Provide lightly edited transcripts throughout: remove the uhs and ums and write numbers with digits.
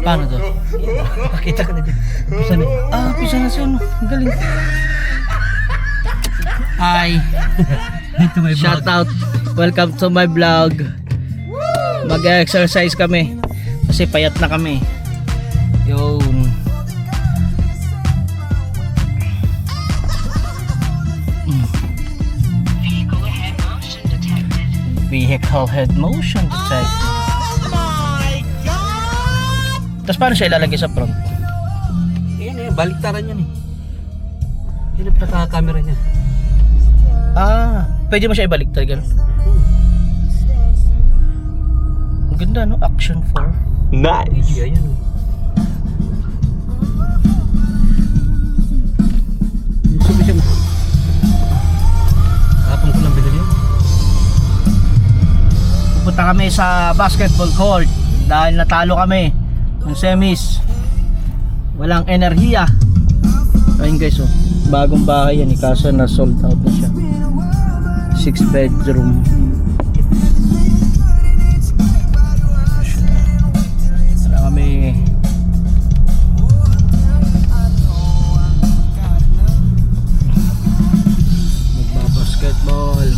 Paano to? Pakita ka na din. Pisa na. Pisa na siya. Ang galing. Hi. Shout out. Welcome to my vlog. Mag-exercise kami. Kasi payat na kami. Yun. Vehicle head motion detected. Tapos paano siya ilalagay sa front? Yan, baliktaran yan eh. Yan ang pinaka-camera niya. Pwede mo siya ibaliktad gano'n? Ang ganda no? Action 4. Nice! Yan o. Gusto siya. Kapang ko lang binili yun. Pupunta kami sa basketball court dahil natalo kami ng semis. Walang enerhiya. Ayun guys, bagong bahay yan, kaso na sold out na siya. 6 bedroom. Wala kami. Magbabasketball.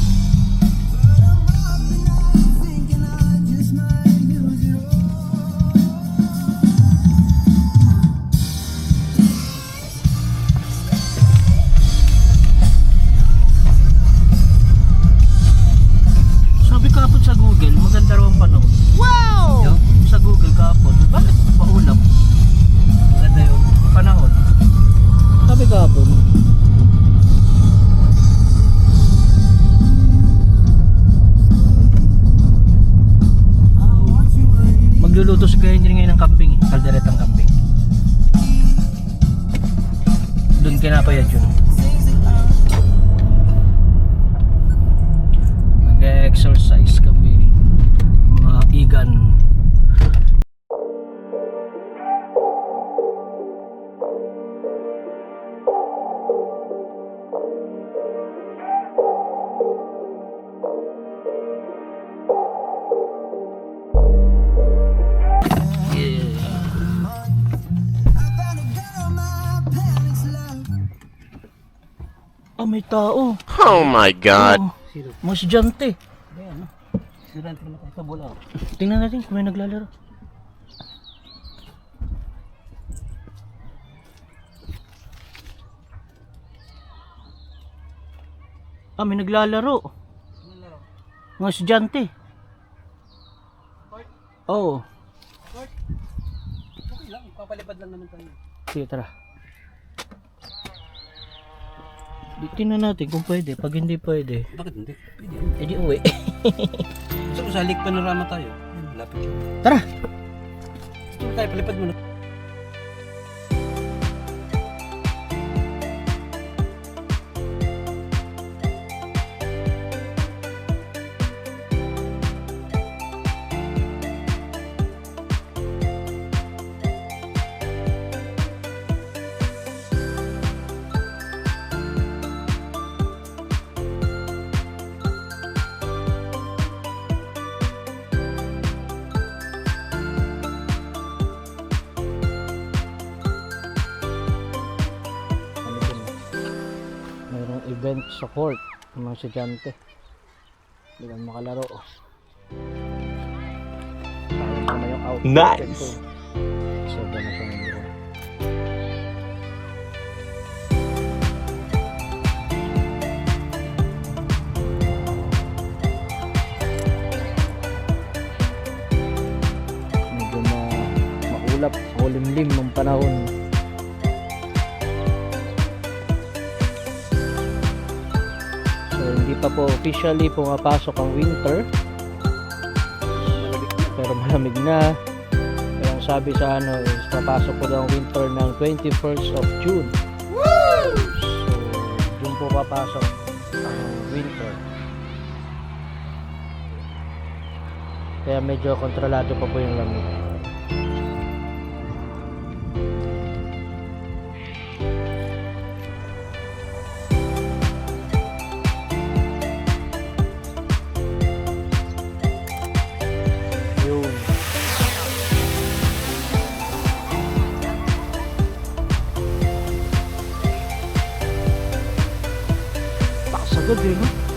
Sa Google, maganda raw ang panahon. Wow! Yung, sa Google kahapon, bakit paulap? Maganda yung Panahon. Sabi kahapon. Magluluto si Kuya Henry ngayon ng camping eh. Kalderetang camping. Doon kinapayad yun. Nag-exercise kami mga igan. May tao. Oh my God. Mas estudyante. Ayan, no? Sirante naman tayo sa bola. Tingnan natin kung may naglalaro. May naglalaro. Mga estudyante. Oo. Okay lang, papalipad lang naman tayo. Sige, tara. Tingnan natin kung pwede. Pag hindi pwede, Bakit hindi? Pwede. edi uwi. So, sa Lake Panorama tayo. Ayun, lapit yun. Tara! Tayo, palipad muna. Mayroong event sa court ng mga estudyante. Hindi kami makalaro. Sayang naman yung outfit Nice. ko. Sobra na siya nandito. Medyo maulap, makulimlim ng panahon. Hindi pa po officially pumapasok ang winter, pero malamig na. Pero ang sabi sa is papasok po daw ang winter ng 21st of June. So doon po papasok ang winter, kaya medyo kontrolado pa po yung lamig. agad eh, no?